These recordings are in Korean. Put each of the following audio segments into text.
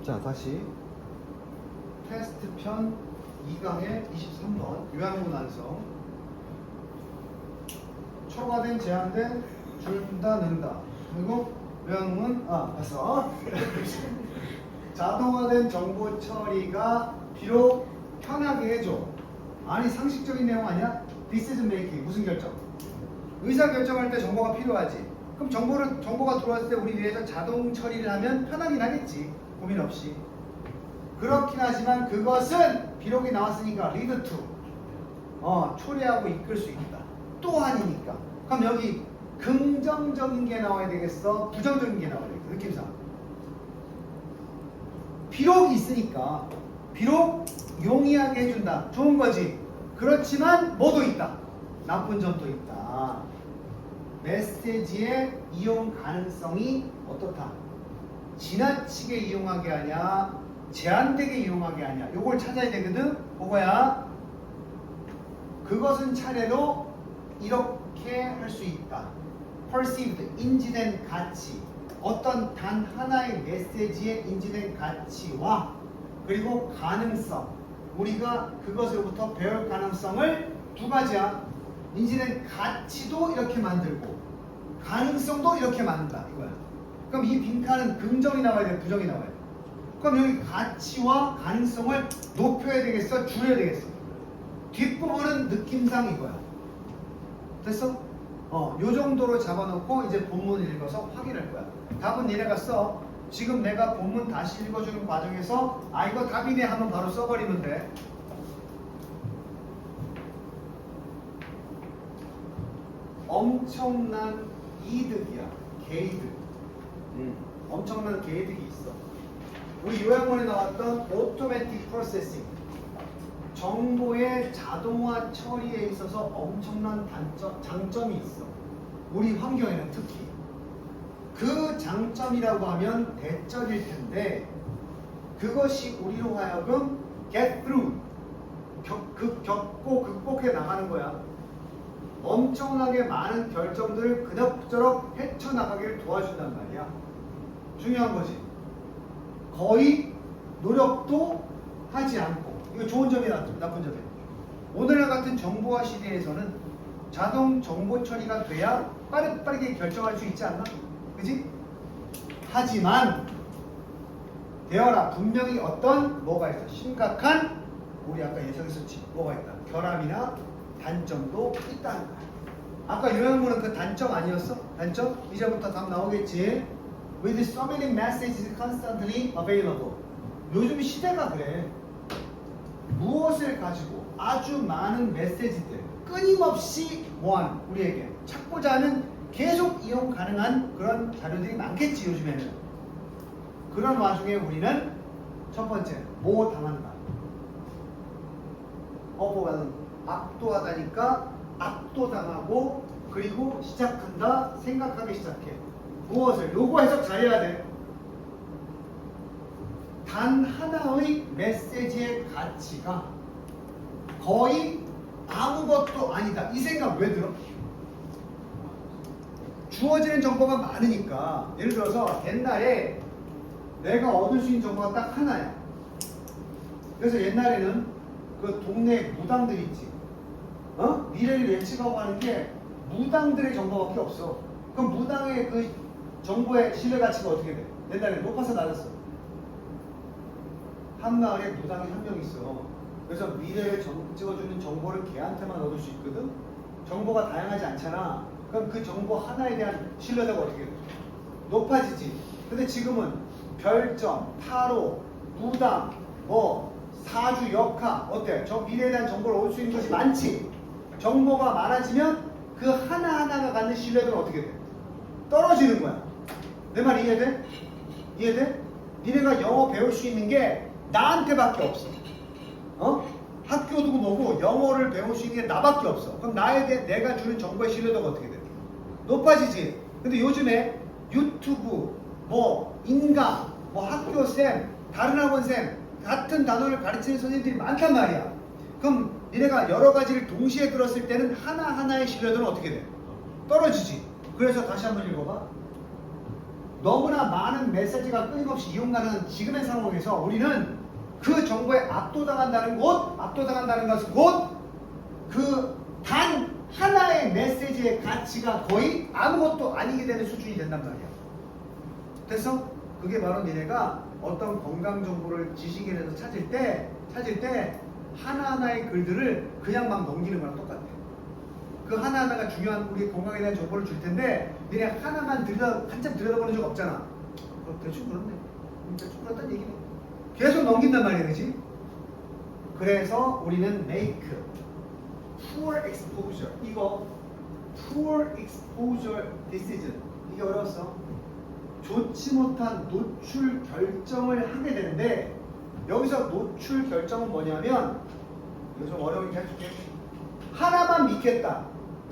자, 다시 테스트 편 2강의 23번 요양문 완성. 초과된, 제한된, 줄다, 는다. 그리고 요양문 봤어. 자동화된 정보 처리가 비록 편하게 해줘. 아니, 상식적인 내용 아니야? Decision making. 무슨 결정? 의사 결정할 때 정보가 필요하지. 그럼 정보가 들어왔을 때 우리 위해서 자동 처리를 하면 편하긴 하겠지. 고민 없이. 그렇긴 하지만 그것은 비록이 나왔으니까 lead to 초래하고 이끌 수 있다. 또한이니까. 그럼 여기 긍정적인 게 나와야 되겠어? 부정적인 게 나와야 되겠어? 느낌상. 비록이 있으니까 비록 용이하게 해준다. 좋은 거지. 그렇지만 뭐도 있다. 나쁜 점도 있다. 메시지의 이용 가능성이 어떻다? 지나치게 이용하게 하냐, 제한되게 이용하게 하냐. 요걸 찾아야 되거든. 그거야. 그것은 차례로 이렇게 할 수 있다. perceived, 인지된 가치. 어떤 단 하나의 메시지의 인지된 가치와 그리고 가능성. 우리가 그것으로부터 배울 가능성을 두 가지야. 인지된 가치도 이렇게 만들고 가능성도 이렇게 만든다. 이거야. 그럼 이 빈칸은 긍정이 나와야 돼? 부정이 나와야 돼? 그럼 여기 가치와 가능성을 높여야 되겠어? 줄여야 되겠어? 뒷부분은 느낌상 이거야. 됐어? 요 정도로 잡아놓고 이제 본문을 읽어서 확인할 거야. 답은 니네가 써. 지금 내가 본문 다시 읽어주는 과정에서 이거 답이네 하면 바로 써버리면 돼. 엄청난 이득이야. 개이득. 엄청난 개이득이 있어. 우리 요양원에 나왔던 오토매틱 프로세싱. 정보의 자동화 처리에 있어서 엄청난 장점이 있어. 우리 환경에는 특히. 그 장점이라고 하면 대적일 텐데 그것이 우리로 하여금 get through, 겪고 극복해 나가는 거야. 엄청나게 많은 결정들을 그럭저럭 헤쳐나가기를 도와준단 말이야. 중요한 거지. 거의 노력도 하지 않고. 이거 좋은 점이야, 나쁜 점이야. 오늘날 같은 정보화 시대에서는 자동 정보 처리가 돼야 빠르게 결정할 수 있지 않나? 그지? 하지만 되어라. 분명히 어떤 뭐가 있어. 심각한 우리 아까 예상했었지. 뭐가 있다. 결함이나 단점도 있다는 거야. 아까 요양문은 그 단점 아니었어? 단점? 이제부터 답 나오겠지. With so many messages constantly available. 요즘 시대가 그래. 무엇을 가지고 아주 많은 메시지들 끊임없이 뭐하는 우리에게 찾고자 하는 계속 이용 가능한 그런 자료들이 많겠지 요즘에는. 그런 와중에 우리는 첫 번째 뭐 당한다. 뭐가는 압도하다니까 압도당하고 그리고 시작한다. 생각하기 시작해. 무엇을? 요거 해석 잘해야 돼. 단 하나의 메시지의 가치가 거의 아무것도 아니다. 이 생각 왜 들어? 주어지는 정보가 많으니까. 예를 들어서 옛날에 내가 얻을 수 있는 정보가 딱 하나야. 그래서 옛날에는 그 동네 무당들 있지. 미래를 예측하고 하는 게 무당들의 정보밖에 없어. 그럼 무당의 그 정보의 신뢰 가치가 어떻게 돼? 옛날에 높아서 낮았어. 한 마을에 무당이 한 명 있어. 그래서 미래를 찍어주는 정보를 걔한테만 얻을 수 있거든. 정보가 다양하지 않잖아. 그럼 그 정보 하나에 대한 신뢰도가 어떻게 돼? 높아지지. 근데 지금은 별점, 타로, 무당, 사주, 역학 어때? 저 미래에 대한 정보를 얻을 수 있는 것이 많지. 정보가 많아지면 그 하나하나가 갖는 신뢰도는 어떻게 돼? 떨어지는 거야. 내 말 이해돼? 이해돼? 니네가 영어 배울 수 있는 게 나한테밖에 없어. 학교도 뭐고 영어를 배울 수 있는 게 나밖에 없어. 그럼 나에 대해 내가 주는 정보의 신뢰도가 어떻게 돼? 높아지지. 근데 요즘에 유튜브, 인강, 학교쌤, 다른 학원쌤 같은 단어를 가르치는 선생님들이 많단 말이야. 그럼 니네가 여러 가지를 동시에 들었을 때는 하나하나의 신뢰도는 어떻게 돼? 떨어지지. 그래서 다시 한번 읽어봐. 너무나 많은 메시지가 끊임없이 이용 가능한 지금의 상황에서 우리는 그 정보에 압도당한다는 것은 곧 그 단 하나의 메시지의 가치가 거의 아무것도 아니게 되는 수준이 된단 말이야. 됐어? 그게 바로 니네가 어떤 건강 정보를 지식인에서 찾을 때 하나하나의 글들을 그냥 막 넘기는 거랑 똑같아. 그 하나하나가 중요한 우리 건강에 대한 정보를 줄 텐데 니네 하나만 한참 들여다보는 적 없잖아. 대충 그렇네. 대충 그렇다는 얘기네. 계속 넘긴단 말이야, 그치? 그래서 우리는 make poor exposure, 이거 poor exposure decision, 이게 어려웠어. 좋지 못한 노출 결정을 하게 되는데, 여기서 노출 결정은 뭐냐면, 이거 좀 어려우니까 해줄게. 하나만 믿겠다.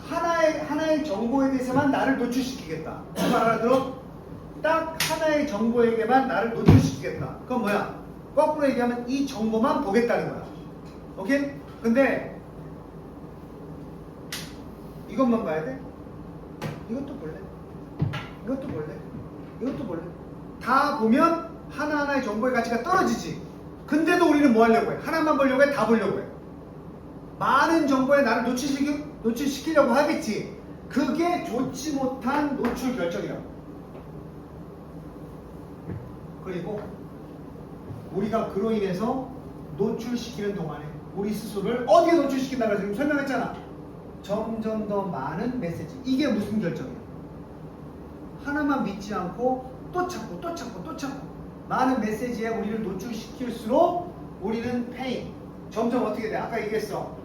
하나의 정보에 대해서만 나를 노출시키겠다. 그 말 알아들어? 딱 하나의 정보에게만 나를 노출시키겠다. 그건 뭐야? 거꾸로 얘기하면 이 정보만 보겠다는 거야. 오케이? 근데 이것만 봐야 돼? 이것도 볼래? 이것도 볼래? 이것도 볼래? 다 보면 하나하나의 정보의 가치가 떨어지지. 근데도 우리는 뭐 하려고 해? 하나만 보려고 해? 다 보려고 해? 많은 정보에 나를 노출시키려고 하겠지. 그게 좋지 못한 노출 결정이라고. 그리고 우리가 그로 인해서 노출시키는 동안에 우리 스스로를 어디에 노출시킨다고 지금 설명했잖아. 점점 더 많은 메시지. 이게 무슨 결정이야? 하나만 믿지 않고 또 찾고 많은 메시지에 우리를 노출시킬수록 우리는 페인. 점점 어떻게 돼? 아까 얘기했어.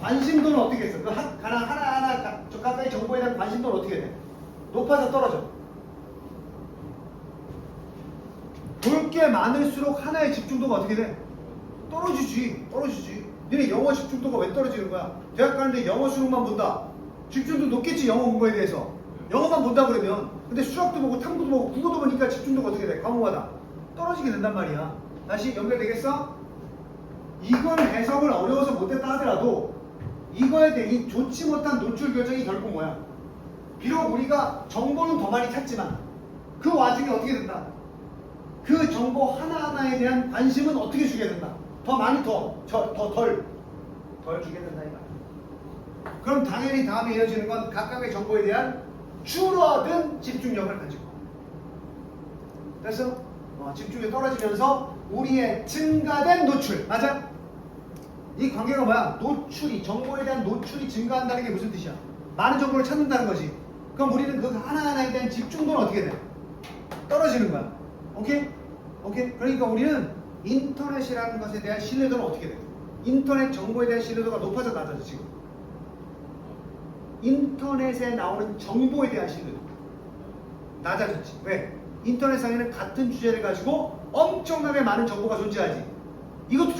관심도는 어떻게 했어? 그 하나하나 저 가까이 정보에 대한 관심도는 어떻게 돼? 높아져 떨어져? 볼 게 많을수록 하나의 집중도가 어떻게 돼? 떨어지지. 니네 영어 집중도가 왜 떨어지는 거야? 대학 가는데 영어 수능만 본다. 집중도 높겠지, 영어 공부에 대해서. 영어만 본다 그러면. 근데 수학도 보고 탐구도 보고 국어도 보니까 집중도가 어떻게 돼? 과목마다 떨어지게 된단 말이야. 다시 연결되겠어? 이걸 해석을 어려워서 못했다 하더라도 이거에 대해 좋지 못한 노출 결정이 결국 뭐야? 비록 우리가 정보는 더 많이 찾지만 그 와중에 어떻게 된다? 그 정보 하나하나에 대한 관심은 어떻게 주게 된다? 더 많이 덜 주게 된다 이 말이야. 그럼 당연히 다음에 이어지는 건 각각의 정보에 대한 줄어든 집중력을 가지고. 됐어? 집중력이 떨어지면서 우리의 증가된 노출. 맞아? 이 관계가 뭐야? 정보에 대한 노출이 증가한다는 게 무슨 뜻이야? 많은 정보를 찾는다는 거지. 그럼 우리는 그 하나하나에 대한 집중도는 어떻게 돼? 떨어지는 거야. 오케이? 그러니까 우리는 인터넷이라는 것에 대한 신뢰도는 어떻게 돼? 인터넷 정보에 대한 신뢰도가 높아져 낮아져 지금? 인터넷에 나오는 정보에 대한 신뢰도 낮아졌지. 왜? 인터넷상에는 같은 주제를 가지고 엄청나게 많은 정보가 존재하지. 이것도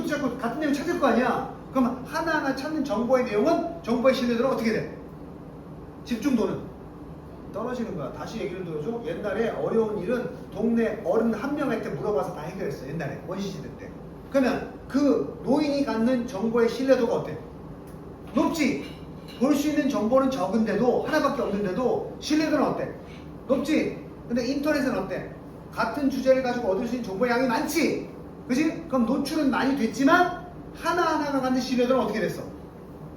찾고 같은 내용 찾을 거 아니야. 그럼 하나하나 찾는 정보의 내용은 정보의 신뢰도는 어떻게 돼? 집중도는 떨어지는 거야. 다시 얘기를 들어줘. 옛날에 어려운 일은 동네 어른 한 명한테 물어봐서 다 해결했어. 옛날에 원시시대 때. 그러면 그 노인이 갖는 정보의 신뢰도가 어때? 높지. 볼 수 있는 정보는 적은데도 하나밖에 없는데도 신뢰도는 어때? 높지. 근데 인터넷은 어때? 같은 주제를 가지고 얻을 수 있는 정보의 양이 많지. 그치? 그럼 노출은 많이 됐지만 하나하나가 갖는 신뢰도는 어떻게 됐어?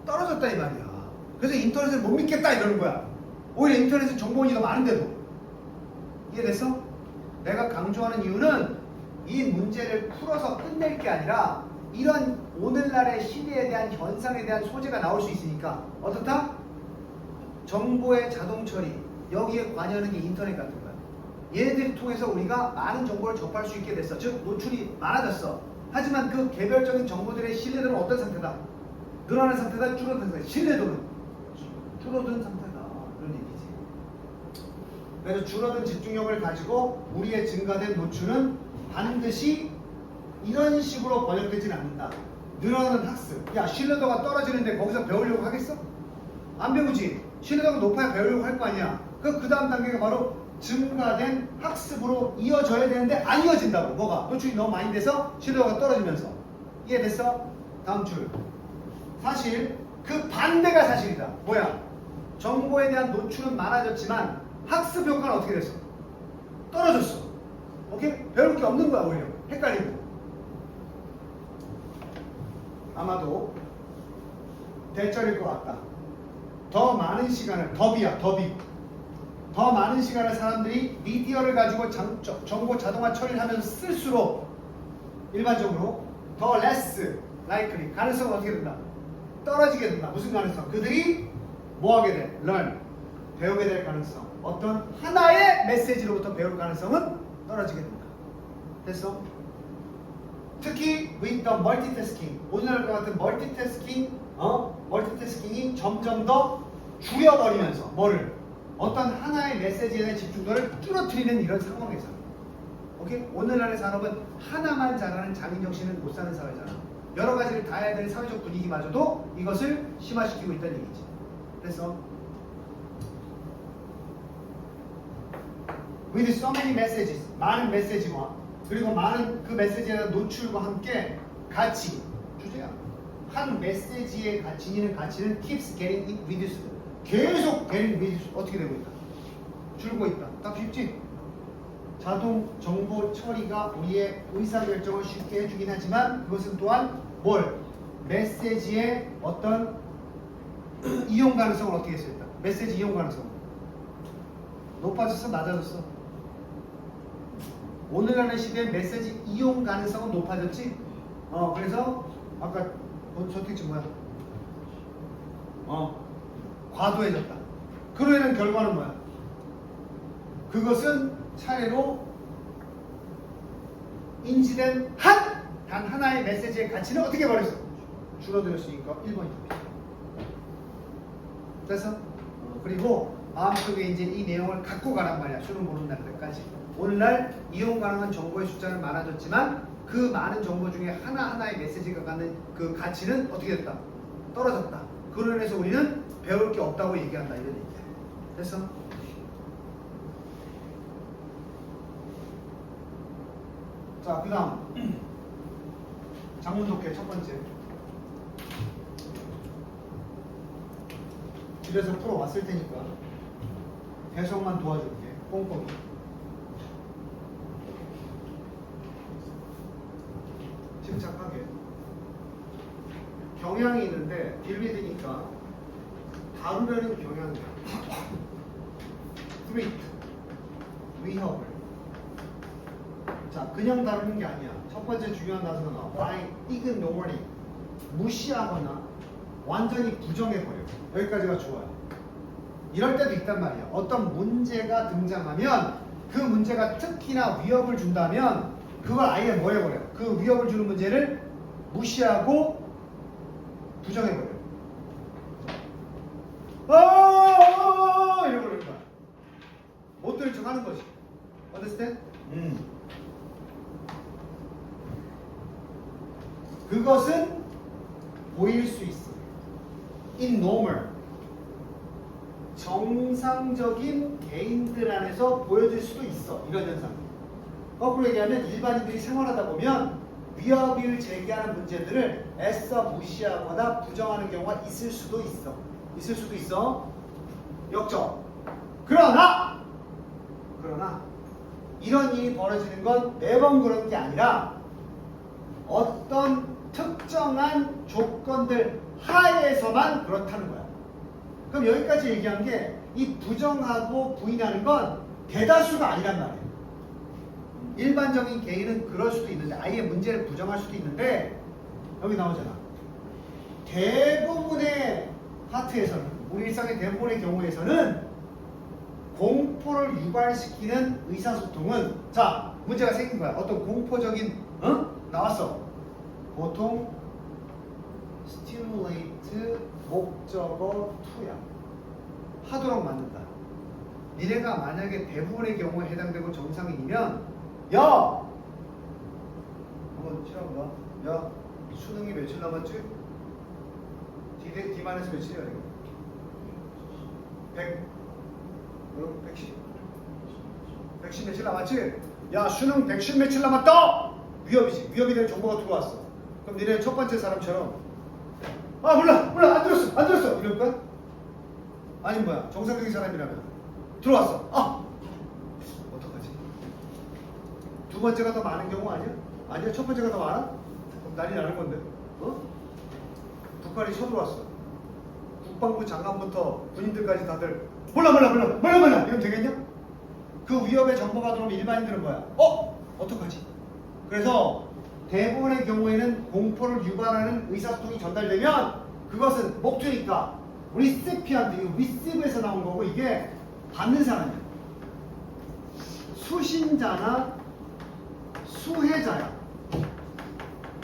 떨어졌다 이 말이야. 그래서 인터넷을 못 믿겠다 이러는 거야. 오히려 인터넷은 정보원이 더 많은데도. 이해됐어? 내가 강조하는 이유는 이 문제를 풀어서 끝낼 게 아니라 이런 오늘날의 시대에 대한 현상에 대한 소재가 나올 수 있으니까. 어떻다? 정보의 자동 처리, 여기에 관여하는 게 인터넷 같은 거야. 얘네들을 통해서 우리가 많은 정보를 접할 수 있게 됐어. 즉 노출이 많아졌어. 하지만 그 개별적인 정보들의 신뢰도는 어떤 상태다? 늘어나는 상태다? 줄어든 상태다? 신뢰도는 줄어든 상태다. 그런 얘기지. 그래서 줄어든 집중력을 가지고 우리의 증가된 노출은 반드시 이런 식으로 번역되지는 않는다. 늘어나는 학습. 야, 신뢰도가 떨어지는데 거기서 배우려고 하겠어? 안 배우지. 신뢰도가 높아야 배우려고 할 거 아니야. 그 다음 단계가 바로 증가된 학습으로 이어져야 되는데 안 이어진다고. 뭐가? 노출이 너무 많이 돼서 신뢰도가 떨어지면서. 이해됐어? 다음 줄. 사실 그 반대가 사실이다. 뭐야? 정보에 대한 노출은 많아졌지만 학습 효과는 어떻게 됐어? 떨어졌어. 오케이? 배울 게 없는 거야 오히려. 헷갈리고. 아마도 대절일 것 같다. 더 많은 시간을, 더비야, 더비. 더 많은 시간을 사람들이 미디어를 가지고 정보 자동화 처리를 하면서 쓸수록 일반적으로 더 less likely, 가능성은 어떻게 된다? 떨어지게 된다. 무슨 가능성? 그들이 뭐 하게 돼? learn, 배우게 될 가능성. 어떤 하나의 메시지로부터 배울 가능성은 떨어지게 된다. 됐어? 특히 with the multitasking, 오늘날과 같은 멀티태스킹이 점점 더 줄여버리면서 뭐를? 어떤 하나의 메시지에 대한 집중도를 줄어뜨리는 이런 상황에서. 오케이? 오늘날의 산업은 하나만 잘하는 장인 정신은 못 사는 사회잖아. 여러 가지를 다 해야 되는 사회적 분위기마저도 이것을 심화시키고 있다는 얘기지. 그래서 with so many messages, 많은 메시지와 그리고 많은 그 메시지에 대한 노출과 함께 가치, 주제야. 한 메시지의 지니는 가치는 keeps getting reduced. 계속 getting reduced. 어떻게 되고 있다? 줄고 있다. 딱 쉽지? 자동 정보 처리가 우리의 의사결정을 쉽게 해주긴 하지만 그것은 또한 뭘? 메시지의 어떤 이용 가능성을 어떻게 했을 때? 메시지 이용 가능성 높아졌어? 낮아졌어? 오늘날의 시대에 메시지 이용 가능성은 높아졌지? 그래서 아까 선택지 뭐야? 과도해졌다. 그로 인한 결과는 뭐야? 그것은 차례로 인지된 단 하나의 메시지의 가치는 어떻게 버렸어? 줄어들었으니까 1번이 됐어? 그리고 마음속에 이제 이 내용을 갖고 가란 말이야. 수능 보는 날까지. 오늘날 이용 가능한 정보의 숫자는 많아졌지만 그 많은 정보 중에 하나하나의 메시지가 갖는 그 가치는 어떻게 됐다? 떨어졌다. 그로 인해서 우리는 배울 게 없다고 얘기한다. 이런 얘기야. 됐어? 자, 그 다음 장문독해 첫 번째. 집에서 풀어왔을 테니까 해석만 도와줄게. 꼼꼼히. 침착하게. 경향이 있는데 빌미드니까 다루려는 경향이야. threat, 위협을. 자, 그냥 다루는 게 아니야. 첫 번째 중요한 단서가 나와. by ignoring, 무시하거나 완전히 부정해버려. 여기까지가 좋아요. 이럴 때도 있단 말이야. 어떤 문제가 등장하면 그 문제가 특히나 위협을 준다면 그걸 아예 뭐 해버려? 그 위협을 주는 문제를 무시하고 부정해버려. 이러고 그러는 거야. 못 들은 척 하는 거지. Understand? 그것은 보일 수 있어. In normal, 정상적인 개인들 안에서 보여질 수도 있어. 이런 현상. 거꾸로 얘기하면 일반인들이 생활하다 보면 위협을 제기하는 문제들을 애써 무시하거나 부정하는 경우가 있을 수도 있어. 있을 수도 있어. 역적. 그러나 이런 일이 벌어지는 건 매번 그런 게 아니라 어떤 특정한 조건들 하에서만 그렇다는 거야. 그럼 여기까지 얘기한 게 이 부정하고 부인하는 건 대다수가 아니란 말이에요. 일반적인 개인은 그럴 수도 있는데 아예 문제를 부정할 수도 있는데 여기 나오잖아. 대부분의 파트에서는 우리 일상의 대부분의 경우에서는 공포를 유발시키는 의사소통은 자 문제가 생긴 거야. 어떤 공포적인 나왔어. 보통 stimulate 목적어 to야. 하도록 만든다. 니네가 만약에 대부분의 경우에 해당되고 정상인이면 야! 한번 치라고 봐. 야, 수능이 며칠 남았지? D만에서 며칠이야 이거? 100 110 110 며칠 남았지? 야, 수능 110 며칠 남았다! 위협이지. 위협이 될 정보가 들어왔어. 그럼 니네 첫 번째 사람처럼 아 몰라 안 들었어 이럴 거야? 아니 뭐야 정상적인 사람이라면 들어왔어. 어떡하지? 두 번째가 더 많은 경우 아니야? 아니야, 첫 번째가 더 많아? 그럼 난리 나는 건데. 어? 북한이 쳐들어왔어. 국방부 장관부터 군인들까지 다들 몰라 이러면 되겠냐? 그 위협의 정보가 들어오면 일반인들은 뭐야? 어떡하지? 그래서 대부분의 경우에는 공포를 유발하는 의사소통이 전달되면 그것은 목표니까 리시피언트, 이거 리시브에서 나온 거고 이게 받는 사람이야. 수신자나 수혜자야.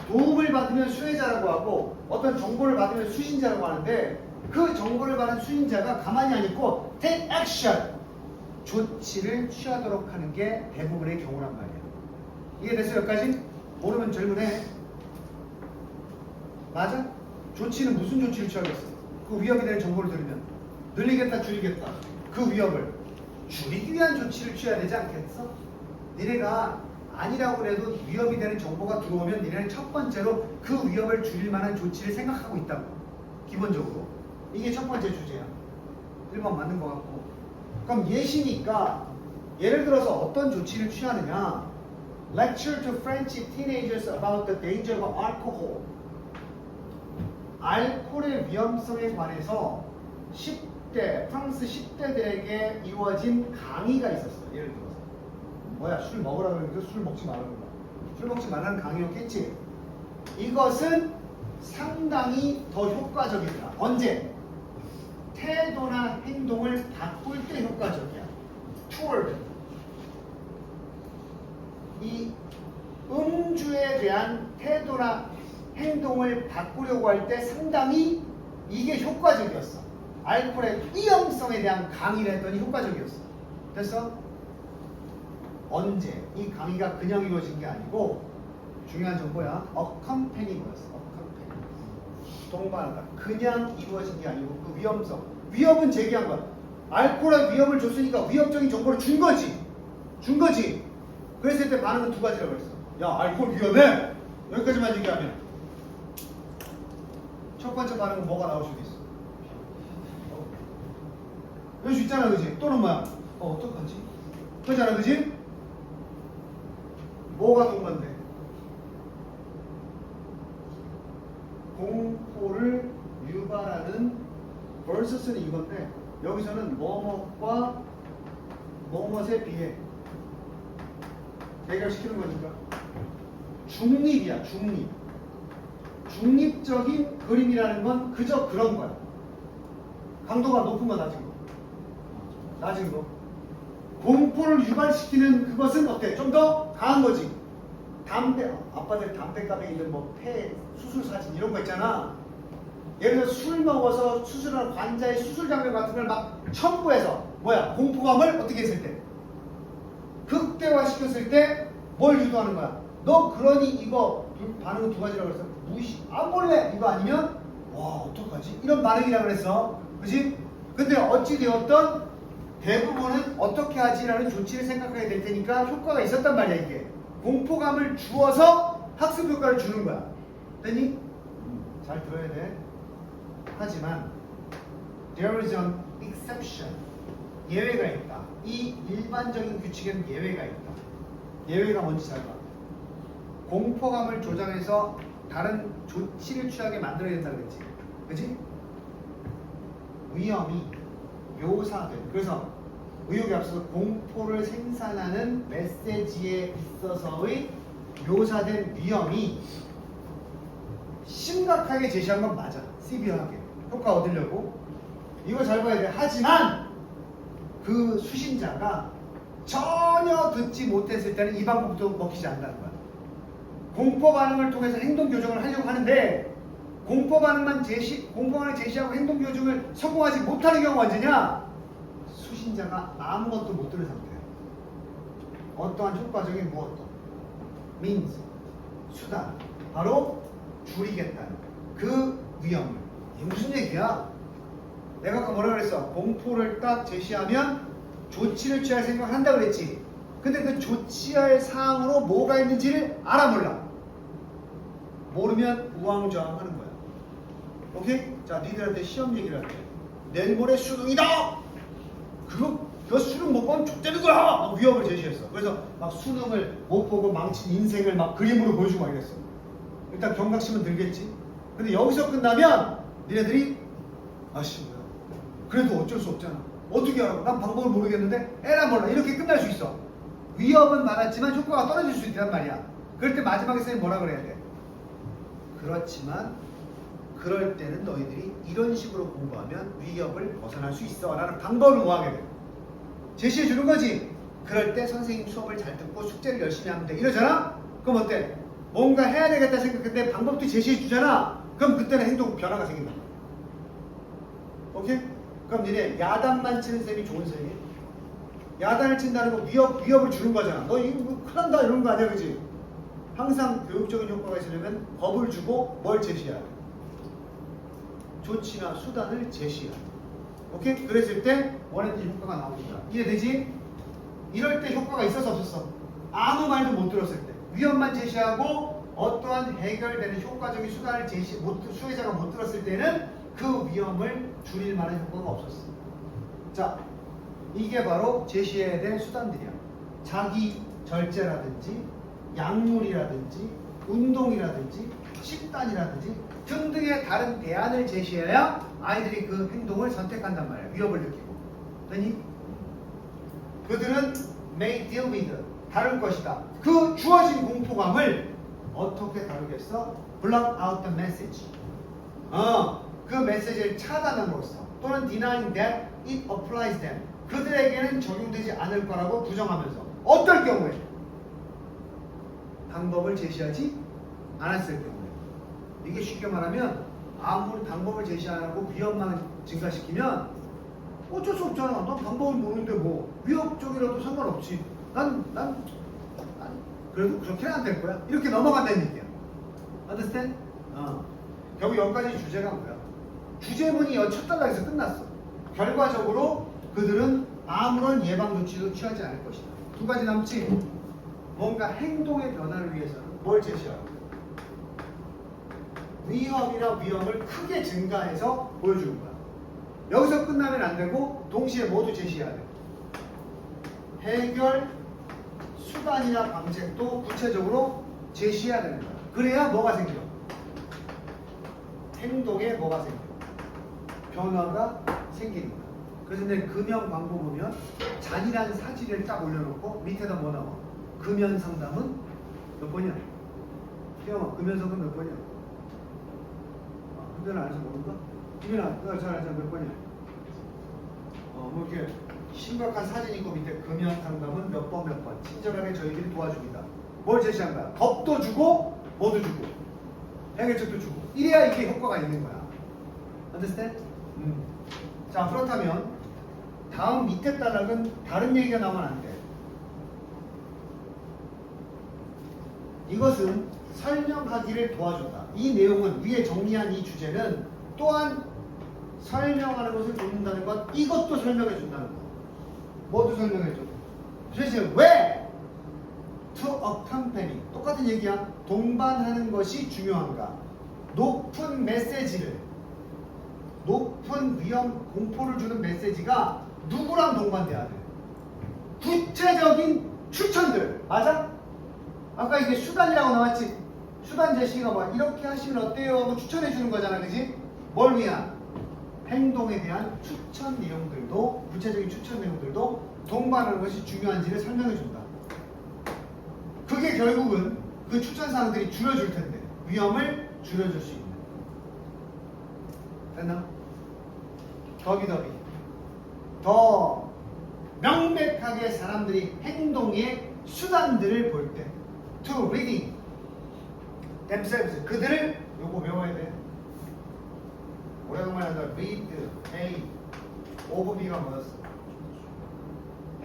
도움을 받으면 수혜자라고 하고 어떤 정보를 받으면 수신자라고 하는데 그 정보를 받은 수신자가 가만히 안 있고 take action, 조치를 취하도록 하는 게 대부분의 경우란 말이야. 이해됐어? 여기까지? 모르면 질문해. 맞아? 조치는 무슨 조치를 취하겠어? 그 위협이 되는 정보를 들으면 늘리겠다 줄이겠다, 그 위협을 줄이기 위한 조치를 취해야 되지 않겠어? 니네가 아니라고 해도 위협이 되는 정보가 들어오면 니네는 첫 번째로 그 위협을 줄일 만한 조치를 생각하고 있다고. 기본적으로 이게 첫 번째 주제야. 1번 맞는 것 같고. 그럼 예시니까 예를 들어서 어떤 조치를 취하느냐. Lecture to French teenagers about the danger of alcohol. 알코올의 위험성에 관해서 10대, 프랑스 10대들에게 이루어진 강의가 있었어. 예를 들어서 뭐야, 술 먹으라고 그러는데 술 먹지 말라는 거야. 술 먹지 말라는 강의였겠지. 이것은 상당히 더 효과적이다. 언제? 태도나 행동을 바꿀 때 효과적이야. toward. 이 음주에 대한 태도나 행동을 바꾸려고 할 때 상당히 이게 효과적이었어. 알코올의 위험성에 대한 강의를 했더니 효과적이었어. 됐어? 언제? 이 강의가 그냥 이루어진 게 아니고 중요한 정보야. accompany 거였어. accompany. 동반하다. 그냥 이루어진 게 아니고 그 위험성. 위협은 제기한 거야. 알코올의 위험을 줬으니까 위협적인 정보를 준 거지. 그랬을 때 반응은 두 가지라고 그랬어. 야, 알코올 위험해. 여기까지만 얘기하면 첫 번째 반응은 뭐가 나올 수도 있어. 이럴 수 있잖아, 그지? 또는 뭐야? 어떡하지? 그러잖아, 그지? 뭐가 동반돼? 공포를 유발하는 versus는 이건데 여기서는 뭐뭐과 뭐뭐에 비해 해결시키는 거니까 중립이야. 중립적인 그림이라는 건 그저 그런 거야. 강도가 높은 거 낮은 거. 공포를 유발시키는 그것은 어때? 좀 더 강한 거지. 아빠들 담배값에 있는 뭐 폐 수술 사진 이런 거 있잖아. 예를 들어 술 먹어서 수술하는 환자의 수술 장면 같은 걸 막 첨부해서 뭐야, 공포감을 어떻게 했을 때 극대화 시켰을 때 뭘 유도하는 거야? 너 그러니 이거 반응은 두 가지라고 그랬어. 무시, 안 볼래 이거 아니면 와 어떡하지? 이런 반응이라고 그랬어. 그지? 근데 어찌 되었던 대부분은 어떻게 하지라는 조치를 생각하게 될 테니까 효과가 있었단 말이야. 이게 공포감을 주어서 학습 효과를 주는 거야. 됐니? 잘 들어야 돼. 하지만 there is an exception. 예외가 있다. 이 일반적인 규칙에는 예외가 있다. 예외가 뭔지 잘 봐. 공포감을 조장해서 다른 조치를 취하게 만들어야 된다 그랬지. 그치? 위험이 묘사된, 그래서 의혹에 앞서서 공포를 생산하는 메시지에 있어서의 묘사된 위험이 심각하게 제시한 건 맞아. 시비어하게 효과 얻으려고. 이거 잘 봐야 돼. 하지만 그 수신자가 전혀 듣지 못했을 때는 이 방법도 먹히지 않는다는 거야. 공포 반응을 통해서 행동 교정을 하려고 하는데 공포 반응을 제시하고 행동 교정을 성공하지 못하는 경우가 언제냐? 수신자가 아무것도 못 들은 상태야. 어떠한 효과적인 무엇도 means, 수단, 바로 줄이겠다는 그 위험을. 이게 무슨 얘기야? 내가 아까 뭐라 그랬어? 공포를 딱 제시하면 조치를 취할 생각을 한다 그랬지. 근데 그 조치할 사항으로 뭐가 있는지를 알아 몰라. 모르면 우왕좌왕하는 거야. 오케이? 자, 니들한테 시험 얘기를 할게. 내일 모레 수능이다. 그거 너 수능 못 보면 족되는 거야! 막 위협을 제시했어. 그래서 막 수능을 못 보고 망친 인생을 막 그림으로 보여주고 막 이랬어. 일단 경각심은 들겠지. 근데 여기서 끝나면 니네들이 아씨 뭐야. 그래도 어쩔 수 없잖아. 어떻게 하라고? 난 방법을 모르겠는데 에라 몰라. 이렇게 끝날 수 있어. 위협은 많았지만 효과가 떨어질 수 있단 말이야. 그럴 때 마지막에 선생님 뭐라 그래야 돼? 그렇지만 그럴 때는 너희들이 이런 식으로 공부하면 위협을 벗어날 수 있어 라는 방법을 모아게 돼. 제시해 주는 거지. 그럴 때 선생님 수업을 잘 듣고 숙제를 열심히 하면 돼. 이러잖아? 그럼 어때? 뭔가 해야 되겠다 생각했는데 방법도 제시해 주잖아? 그럼 그때는 행동 변화가 생긴다. 오케이? 그럼 니네 야단만 치는 셈이 좋은 셈이? 야단을 친다는 거 위협을 주는 거잖아. 너 이거 뭐 큰일 난다 이런 거 아니야, 그지? 항상 교육적인 효과가 있으려면 겁을 주고 뭘 제시해야 돼? 조치나 수단을 제시해야 돼. 오케이? 그랬을 때 원했던 효과가 나옵니다. 이해되지? 이럴 때 효과가 있었어 없었어? 아무 말도 못 들었을 때 위협만 제시하고 어떠한 해결되는 효과적인 수단을 수혜자가 못 들었을 때는 그 위험을 줄일 만한 효과가 없었어. 자, 이게 바로 제시해야 될 수단들이야. 자기 절제라든지 약물이라든지 운동이라든지 식단이라든지 등등의 다른 대안을 제시해야 아이들이 그 행동을 선택한단 말이야. 위협을 느끼고. 되니? 그들은 may deal with, 다룰 것이다. 그 주어진 공포감을 어떻게 다루겠어? block out the message. 그 메시지를 차단함으로써 또는 denying that it applies them. 그들에게는 적용되지 않을 거라고 부정하면서 어떨 경우에? 방법을 제시하지 않았을 경우에. 이게 쉽게 말하면 아무리 방법을 제시 안 하고 위협만 증가시키면 어쩔 수 없잖아. 난 방법을 모르는데 뭐 위협적이라도 상관없지. 난 그래도 그렇게는 안 될 거야. 이렇게 넘어간다는 얘기야. understand? 결국 여기까지 주제가 뭐야? 주제문이 첫 단락에서 끝났어. 결과적으로 그들은 아무런 예방 조치도 취하지 않을 것이다. 두 가지 남지. 뭔가 행동의 변화를 위해서는 뭘 제시하고? 위협이나 위험을 크게 증가해서 보여주는 거야. 여기서 끝나면 안 되고 동시에 모두 제시해야 돼. 해결 수단이나 방책도 구체적으로 제시해야 되는 거야. 그래야 뭐가 생겨? 행동에 뭐가 생겨? 변화가 생기는 거야. 그래서 내 금연 광고 보면 잔인한 사진을 딱 올려놓고 밑에다 뭐 나와? 금연 상담은 몇 번이야? 태영아, 금연 상담 몇 번이야? 금연 안 해서 모른가? 김연아, 너 잘 알잖아. 몇 번이야? 뭐 이렇게 심각한 사진 있고 밑에 금연 상담은 몇 번 몇 번 친절하게 저희들이 도와줍니다. 뭘 제시한 거야? 겁도 주고 뭐도 주고 해결책도 주고 이래야 이게 효과가 있는 거야. understand? 자, 그렇다면 다음 밑에 단락은 다른 얘기가 나오면 안 돼. 이것은 설명하기를 도와준다. 이 내용은 위에 정리한 이 주제는 또한 설명하는 것을 돕는다는 것, 이것도 설명해 준다는 것. 모두 설명해 줘. 도대체 왜 to accompany 똑같은 얘기야. 동반하는 것이 중요한가? 높은 메시지를, 높은 위험 공포를 주는 메시지가 누구랑 동반돼야 돼? 구체적인 추천들. 맞아? 아까 이게 수단이라고 나왔지? 수단 제시가 뭐 이렇게 하시면 어때요? 하고 추천해 주는 거잖아. 그지? 뭘 위한? 행동에 대한 추천 내용들도, 구체적인 추천 내용들도 동반하는 것이 중요한지를 설명해 준다. 그게 결국은 그 추천 사항들이 줄여줄 텐데 위험을 줄여줄 수 있는. 됐나? 더 명백하게 사람들이 행동의 수단들을 볼 때 to reading themselves, 그들을 요거 외워야 돼. 오래간만에 한다. read A of B가 뭐였어?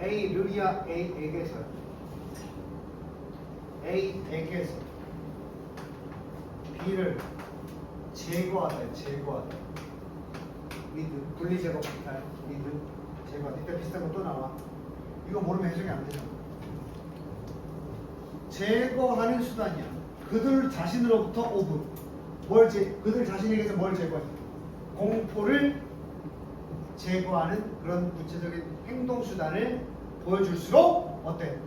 A 르리아 A에게서 A에게서 B를 제거하다. 제거하다. read 분리 제거 못할 read 제거. 이때 비슷한 거 또 나와. 이거 모르면 해석이 안 되잖아. 제거하는 수단이야. 그들 자신으로부터 of 그들 자신에게서 뭘 제거해? 공포를 제거하는 그런 구체적인 행동 수단을 보여줄수록 어때?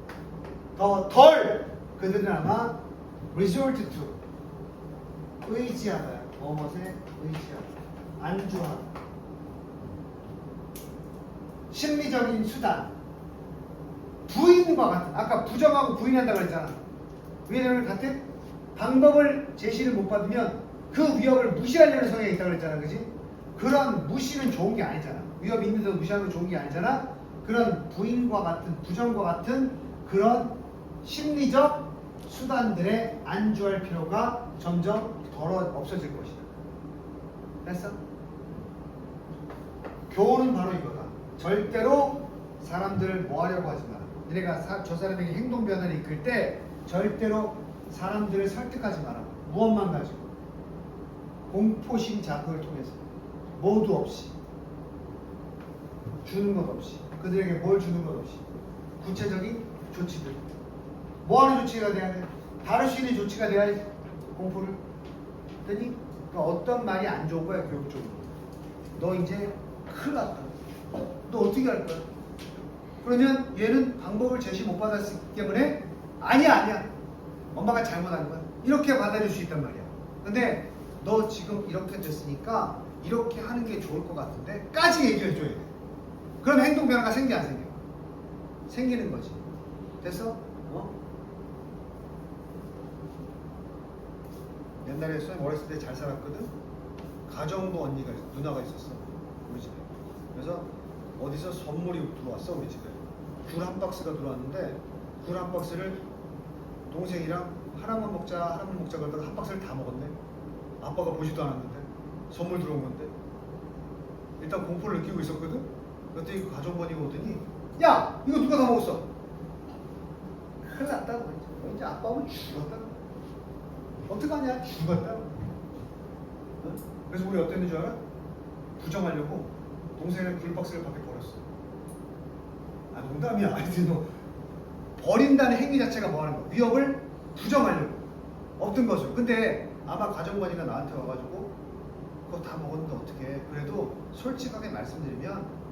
더 덜 그들은 아마 resort to 의지하다. 무엇에 의지하다. 안주하다. 심리적인 수단. 부인과 같은. 아까 부정하고 부인한다고 그랬잖아. 왜냐면 같은 방법을 제시를 못 받으면 그 위협을 무시하려는 성향이 있다고 그랬잖아. 그지? 그런 무시는 좋은 게 아니잖아. 위협이 있는데도 무시하는 건 좋은 게 아니잖아. 그런 부인과 같은 부정과 같은 그런 심리적 수단들에 안주할 필요가 점점 없어질 것이다. 됐어? 교훈은 바로 이거다. 절대로 사람들을 뭐 하려고 하지 마라. 너네가 저 사람에게 행동 변화를 이끌 때 절대로 사람들을 설득하지 마라. 무엇만 가지고 공포심 자극을 통해서 모두 없이 주는 것 없이 그들에게 뭘 주는 것 없이 구체적인 조치들 뭐 하는 조치가 돼야 돼? 다룰 수 있는 조치가 돼야지. 공포를 그러니 어떤 말이 안 좋은 거야. 교육적으로 너 이제 큰일 났다. 너 어떻게 할 거야? 그러면 얘는 방법을 제시 못 받았기 때문에 아니야 엄마가 잘못한 거야 이렇게 받아들일 수 있단 말이야. 근데 너 지금 이렇게 됐으니까 이렇게 하는 게 좋을 것 같은데 까지 얘기를 해줘야 돼. 그럼 행동 변화가 생겨 안 생겨? 생기는 거지. 됐어? 옛날에 쌤 어렸을 때 잘 살았거든. 가정부 누나가 있었어 우리 집에. 그래서 어디서 선물이 들어왔어 우리 집에. 굴 한 박스가 들어왔는데 굴 한 박스를 동생이랑 하나만 먹자 그러다가 한 박스를 다 먹었네. 아빠가 보지도 않았는데 선물 들어온 건데. 일단 공포를 느끼고 있었거든. 그랬더니 가정번이 오더니 야 이거 누가 다 먹었어? 큰일 났다고. 이제 아빠 오면 죽었다고. 어떡하냐? 죽었다고. 그래서 우리 어땠는 줄 알아? 부정하려고 동생을 굴박스를 밖에 버렸어. 아 농담이야. 하여튼 너 버린다는 행위 자체가 뭐 하는 거야? 위협을 부정하려고 없던 거죠. 근데 아마 가정관이가 나한테 와가지고 그거 다 먹었는데 어떻게? 그래도 솔직하게 말씀드리면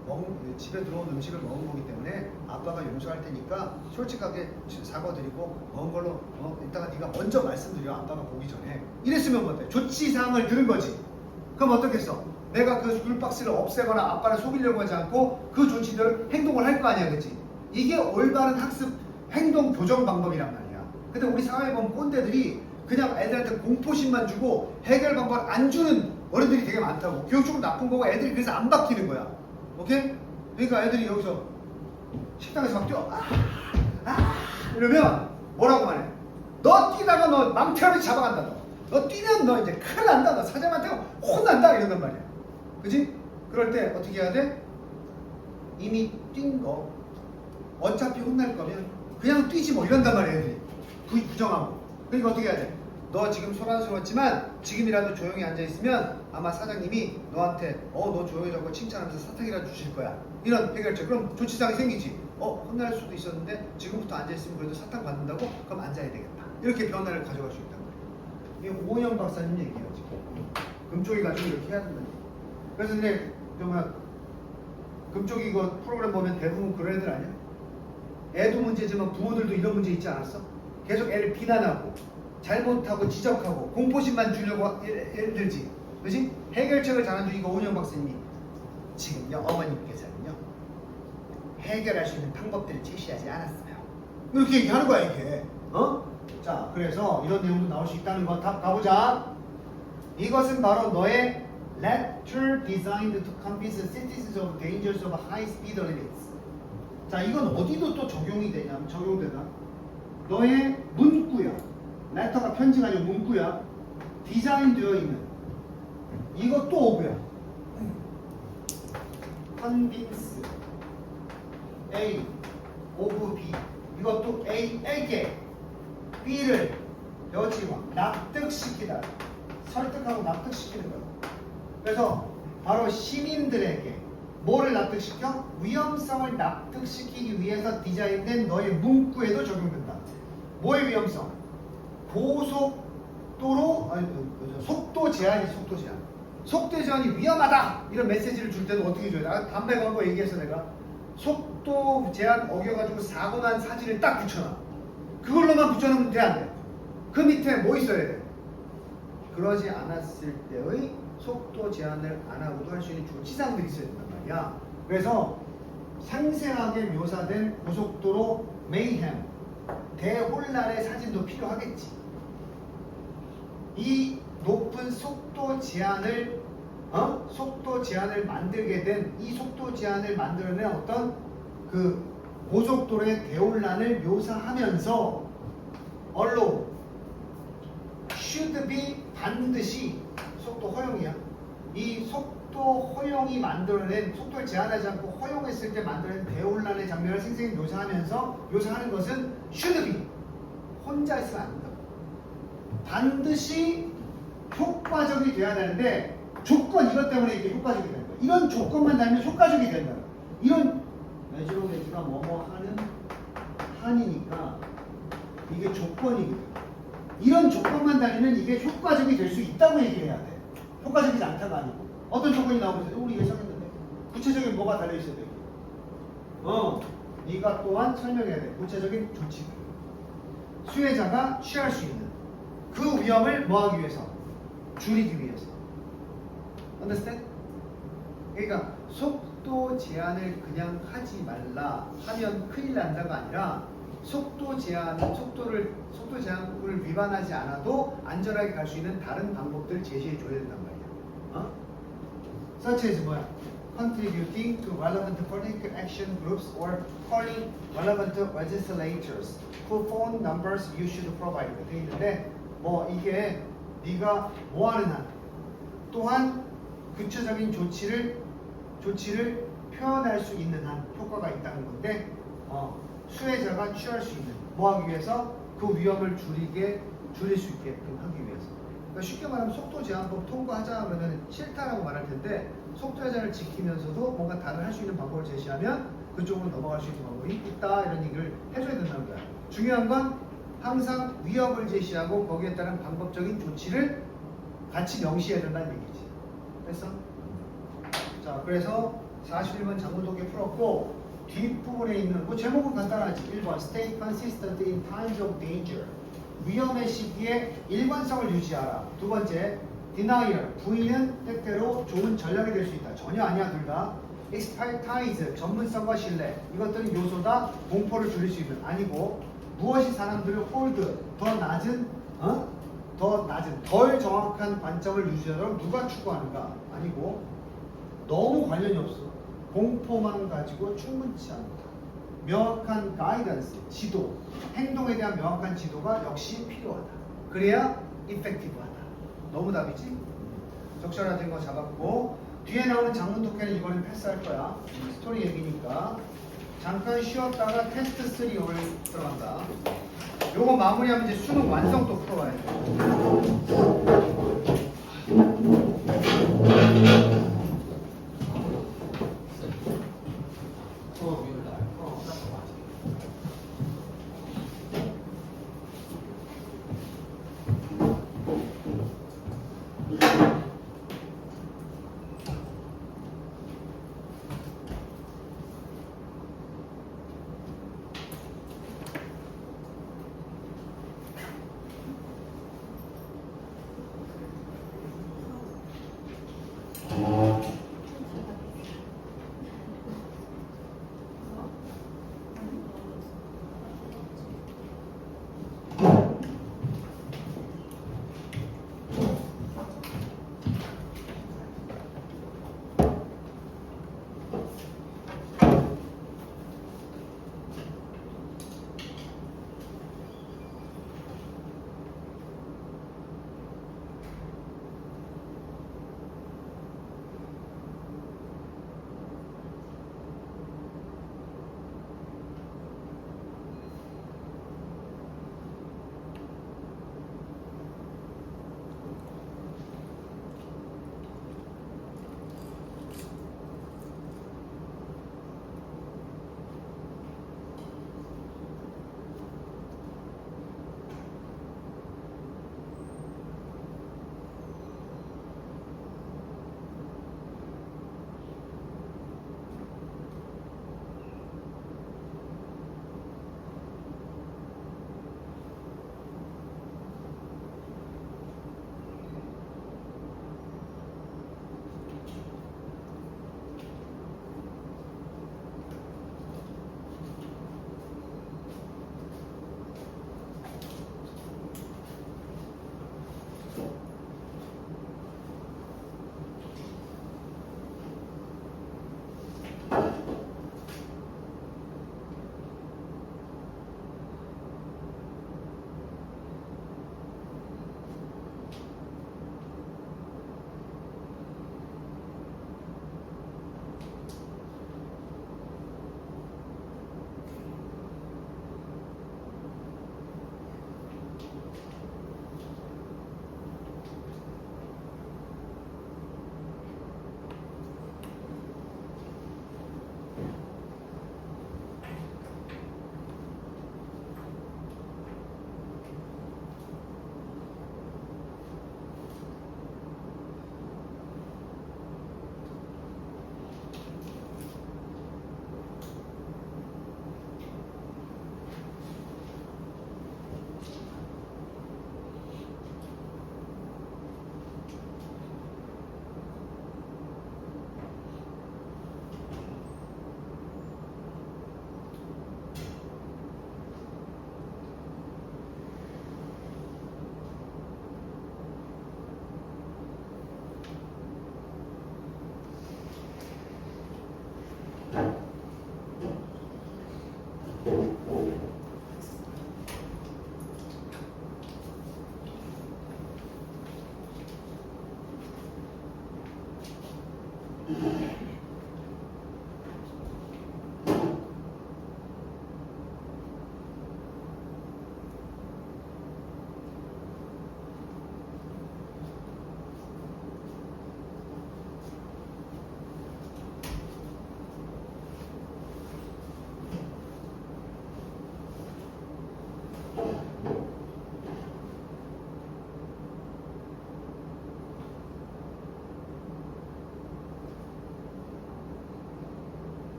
집에 들어온 음식을 먹은 거기 때문에 아빠가 용서할 테니까 솔직하게 사과드리고 먹은 걸로 이따가 네가 먼저 말씀드려. 아빠가 보기 전에. 이랬으면 어때? 조치사항을 들은 거지. 그럼 어떻겠어? 내가 그 굴박스를 없애거나 아빠를 속이려고 하지 않고 그 조치대로 행동을 할 거 아니야. 그치? 이게 올바른 학습 행동 교정 방법이란 말이야. 근데 우리 사회에 보면 꼰대들이 그냥 애들한테 공포심만 주고 해결 방법을 안 주는 어른들이 되게 많다고. 교육적으로 나쁜 거고 애들이 그래서 안 바뀌는 거야. 오케이? 그러니까 애들이 여기서 식당에서 막 뛰어 이러면 뭐라고 말해? 너 뛰다가 너 망태하면 잡아간다. 너 뛰면 너 이제 큰일 난다. 너 사장한테 혼난다. 이런단 말이야. 그지? 그럴 때 어떻게 해야 돼? 이미 뛴 거 어차피 혼날 거면 그냥 뛰지 뭐 이런단 말이야. 애들이 부정하고. 그러니까 어떻게 해야 돼? 너 지금 소란스러웠지만 지금이라도 조용히 앉아있으면 아마 사장님이 너한테 너 조용해졌고 칭찬하면서 사탕이라도 주실 거야. 이런 해결책. 그럼 조치사항이 생기지. 혼날 수도 있었는데 지금부터 앉아있으면 그래도 사탕 받는다고? 그럼 앉아야 되겠다. 이렇게 변화를 가져갈 수 있단 말이야. 이게 오은영 박사님 얘기예요. 지금. 금쪽이 가지고 이렇게 해야 된다. 그래서 근데 정말 금쪽이 이거 프로그램 보면 대부분 그런 애들 아니야? 애도 문제지만 부모들도 이런 문제 있지 않았어? 계속 애를 비난하고 잘못하고 지적하고 공포심만 주려고 예를 들지. 그지? 해결책을 잘해준 이거 오은영 박사님이 지금요 어머님께서는요 해결할 수 있는 방법들을 제시하지 않았어요. 이렇게 얘기하는 거야 이게. 자 그래서 이런 내용도 나올 수 있다는 거. 답 가보자. 이것은 바로 너의 lecture designed to convince citizens of dangers of high speed limits. 자 이건 어디도 또 적용되나? 너의 문구야. letter가 편지가 아니고 문구야. 디자인되어 있는 이것도 오브야. convince A of B 이것도 A에게 B를 여지 납득시키다. 설득하고 납득시키는 거야. 그래서 바로 시민들에게 뭐를 납득시켜? 위험성을 납득시키기 위해서 디자인된 너의 문구에도 적용된다. 뭐의 위험성? 고속도로 속도 제한이 속도 제한. 속도 제한이 위험하다 이런 메시지를 줄 때는 어떻게 줘야 돼? 아, 담배 광고 얘기해서 내가 속도 제한 어겨가지고 사고 난 사진을 딱 붙여놔. 그걸로만 붙여놓으면 돼, 안 돼? 그 밑에 뭐 있어야 돼? 그러지 않았을 때의 속도 제한을 안 하고도 할 수 있는 조치사항들이 있어야 된단 말이야. 그래서 상세하게 묘사된 고속도로 메이햄, 대혼란의 사진도 필요하겠지. 이 높은 속도 제한을 만들게 된 이 속도 제한을 만들어낸 어떤 그 고속도로의 대혼란을 묘사하면서 allow, should be 반드시 속도 허용이야. 이 속도 허용이 만들어낸 속도를 제한하지 않고 허용했을 때 만들어낸 대혼란의 장면을 생생히 묘사하는 것은 should be 혼자 있으면 안 된다고. 반드시 효과적이 돼야 되는데 조건 이것 때문에 이게 효과적이 되는 거야. 이런 조건만 달면 효과적이 된다. 이런 매주로매주가 뭐뭐 하는 한이니까 이게 조건이거든. 이런 조건만 달리면 이게 효과적이 될 수 있다고 얘기해야 돼. 효과적이지 않다가 아니고 어떤 조건이 나오면 우리 예상했는데 구체적인 뭐가 달려있어야 돼. 네가 또한 설명해야 돼. 구체적인 조치들. 수혜자가 취할 수 있는 그 위험을 뭐하기 위해서? 줄이기 위해서. Understand? 그러니까 속도 제한을 그냥 하지 말라 하면 큰일 난다가 아니라 속도 제한을 위반하지 않아도 안전하게 갈 수 있는 다른 방법들을 제시해 줘야 된단 말이야. Such as 뭐야? Contributing to relevant political action groups or calling relevant legislators whose phone numbers you should provide. 돼 있는데 뭐 이게 네가 뭐하는 한 또한 구체적인 조치를 표현할 수 있는 한 효과가 있다는 건데 수혜자가 취할 수 있는 뭐하기 위해서 그 위험을 줄일 수 있게끔 하기 위해서. 그러니까 쉽게 말하면 속도 제한법 통과하자 하면은 싫다라고 말할 텐데 속도 제한을 지키면서도 뭔가 다른 할 수 있는 방법을 제시하면 그쪽으로 넘어갈 수 있는 방법이 있다 이런 얘기를 해줘야 된다는 거야. 중요한 건 항상 위협을 제시하고 거기에 따른 방법적인 조치를 같이 명시해야 된다는 얘기지. 됐어? 자, 그래서 41번 장문독해 풀었고 뒷부분에 있는 뭐 제목은 간단하지. 1번 Stay consistent in times of danger. 위험의 시기에 일관성을 유지하라. 두 번째 Denial. 부인은 때때로 좋은 전략이 될 수 있다. 전혀 아니야 둘 다. Expertise. 전문성과 신뢰. 이것들은 요소다. 공포를 줄일 수 있는. 아니고 무엇이 사람들을 hold. 덜 정확한 관점을 유지하도록 누가 추구하는가? 아니고 너무 관련이 없어. 공포만 가지고 충분치 않다. 명확한 가이던스, 지도, 행동에 대한 명확한 지도가 역시 필요하다. 그래야 이펙티브하다. 너무 답이지? 적절화된 거 잡았고 뒤에 나오는 장문 독해는 이번엔 패스할 거야. 스토리 얘기니까 잠깐 쉬었다가 테스트 3 오늘 들어간다. 요거 마무리하면 이제 수능 완성도 풀어봐야 돼.